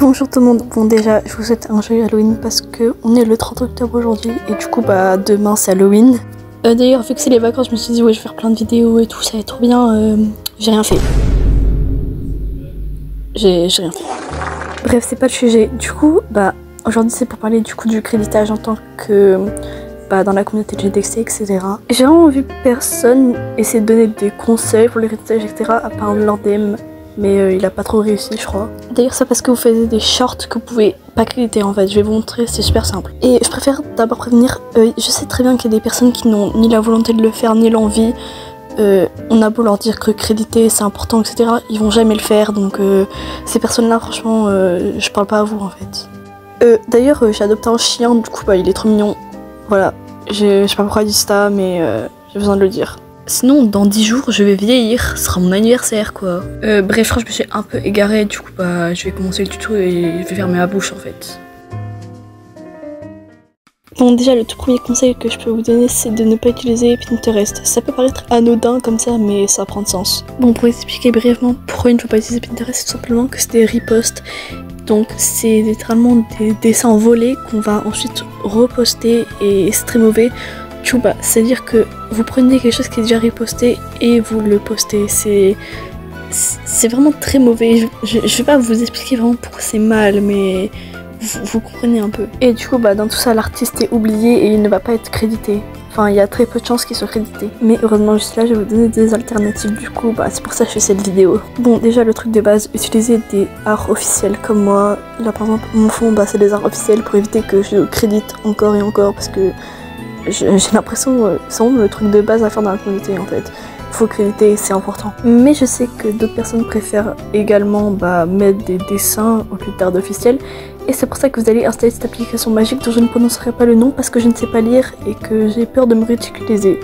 Bonjour tout le monde, bon déjà je vous souhaite un joyeux Halloween parce que on est le 30 octobre aujourd'hui et du coup bah demain c'est Halloween. D'ailleurs vu que c'est les vacances je me suis dit ouais je vais faire plein de vidéos et tout, ça va être trop bien, j'ai rien fait. J'ai rien fait. Bref c'est pas le sujet, du coup bah aujourd'hui c'est pour parler du coup du créditage en tant que dans la communauté LGBTQI etc. J'ai vraiment vu personne essayer de donner des conseils pour les créditages etc. à part Lord M. Mais il a pas trop réussi je crois. D'ailleurs c'est parce que vous faites des shorts que vous pouvez pas créditer en fait, je vais vous montrer, c'est super simple. Et je préfère d'abord prévenir, je sais très bien qu'il y a des personnes qui n'ont ni la volonté de le faire ni l'envie. On a beau leur dire que créditer c'est important etc, ils vont jamais le faire donc ces personnes là franchement je parle pas à vous en fait. D'ailleurs j'ai adopté un chien, du coup bah il est trop mignon, voilà, je sais pas pourquoi je dis ça mais j'ai besoin de le dire. Sinon, dans 10 jours, je vais vieillir, ce sera mon anniversaire quoi. Bref, je me suis un peu égarée, du coup, bah, je vais commencer le tuto et je vais fermer ma bouche en fait. Bon, déjà, le tout premier conseil que je peux vous donner, c'est de ne pas utiliser Pinterest. Ça peut paraître anodin comme ça, mais ça prend de sens. Bon, pour expliquer brièvement pourquoi il ne faut pas utiliser Pinterest, c'est tout simplement que c'est des reposts. Donc, c'est littéralement des dessins volés qu'on va ensuite reposter et c'est très mauvais. Bah, c'est-à-dire que vous prenez quelque chose qui est déjà reposté et vous le postez, c'est vraiment très mauvais. Je vais pas vous expliquer vraiment pourquoi c'est mal, mais vous comprenez un peu. Et du coup bah dans tout ça l'artiste est oublié et il ne va pas être crédité. Enfin il y a très peu de chances qu'il soit crédité. Mais heureusement juste là je vais vous donner des alternatives, du coup bah c'est pour ça que je fais cette vidéo. Bon déjà le truc de base, utilisez des arts officiels comme moi. Là par exemple mon fond bah c'est des arts officiels pour éviter que je crédite encore et encore parce que j'ai l'impression c'est vraiment le truc de base à faire dans la communauté en fait. Faut créditer, c'est important. Mais je sais que d'autres personnes préfèrent également mettre des dessins au lieu d'art officiel. Et c'est pour ça que vous allez installer cette application magique dont je ne prononcerai pas le nom parce que je ne sais pas lire et que j'ai peur de me ridiculiser.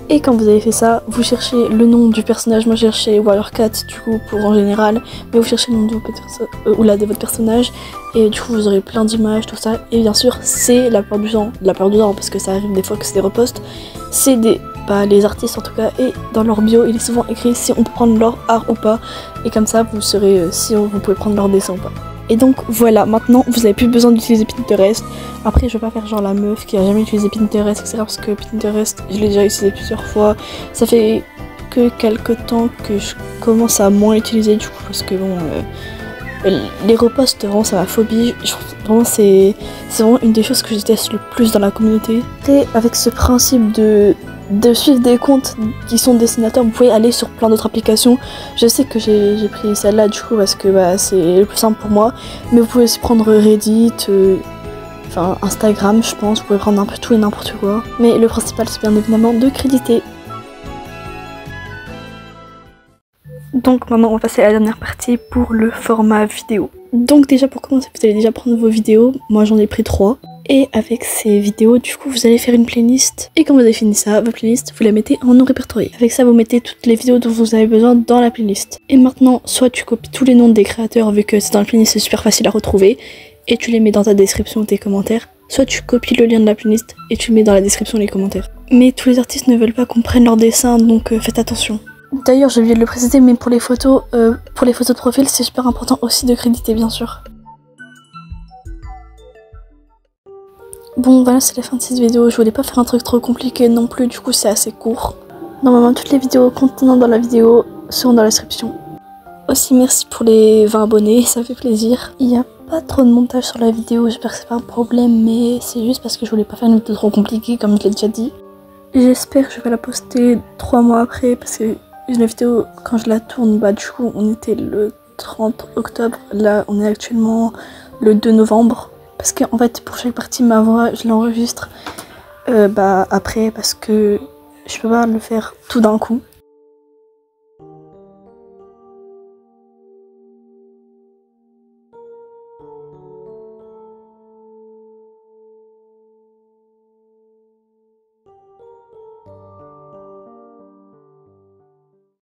Et quand vous avez fait ça, vous cherchez le nom du personnage. Moi j'ai cherché Warriorcat du coup pour en général, mais vous cherchez le nom de votre personnage et du coup vous aurez plein d'images, tout ça. Et bien sûr c'est la plupart du temps parce que ça arrive des fois que c'est des reposts, c'est les artistes en tout cas, et dans leur bio il est souvent écrit si on peut prendre leur art ou pas, et comme ça vous saurez si vous pouvez prendre leur dessin ou pas. Et donc voilà, maintenant vous n'avez plus besoin d'utiliser Pinterest. Après je vais pas faire genre la meuf qui a jamais utilisé Pinterest etc, parce que Pinterest je l'ai déjà utilisé plusieurs fois. Ça fait que quelques temps que je commence à moins l'utiliser du coup parce que bon les reposts vraiment c'est ma phobie. Vraiment c'est vraiment une des choses que je déteste le plus dans la communauté. Et avec ce principe de suivre des comptes qui sont dessinateurs, vous pouvez aller sur plein d'autres applications. Je sais que j'ai pris celle-là du coup parce que c'est le plus simple pour moi, mais vous pouvez aussi prendre Reddit, enfin Instagram je pense, vous pouvez prendre un peu tout et n'importe quoi. Mais le principal c'est bien évidemment de créditer. Donc maintenant on va passer à la dernière partie pour le format vidéo. Donc déjà pour commencer vous allez déjà prendre vos vidéos, moi j'en ai pris 3. Et avec ces vidéos, du coup, vous allez faire une playlist. Et quand vous avez fini ça, votre playlist, vous la mettez en non répertorié. Avec ça, vous mettez toutes les vidéos dont vous avez besoin dans la playlist. Et maintenant, soit tu copies tous les noms des créateurs, vu que c'est dans la playlist, c'est super facile à retrouver, et tu les mets dans ta description ou tes commentaires. Soit tu copies le lien de la playlist et tu le mets dans la description et les commentaires. Mais tous les artistes ne veulent pas qu'on prenne leur dessin, donc faites attention. D'ailleurs, j'ai oublié de le préciser, mais pour les photos de profil, c'est super important aussi de créditer, bien sûr. Bon voilà, c'est la fin de cette vidéo, je voulais pas faire un truc trop compliqué non plus, du coup c'est assez court. Normalement toutes les vidéos contenant dans la vidéo seront dans la description. Aussi merci pour les 20 abonnés, ça fait plaisir. Il n'y a pas trop de montage sur la vidéo, j'espère que c'est pas un problème, mais c'est juste parce que je voulais pas faire une vidéo trop compliquée comme je l'ai déjà dit. J'espère que je vais la poster 3 mois après parce que la vidéo quand je la tourne, du coup on était le 30 octobre, là on est actuellement le 2 novembre. Parce qu'en fait pour chaque partie ma voix je l'enregistre après parce que je peux pas le faire tout d'un coup.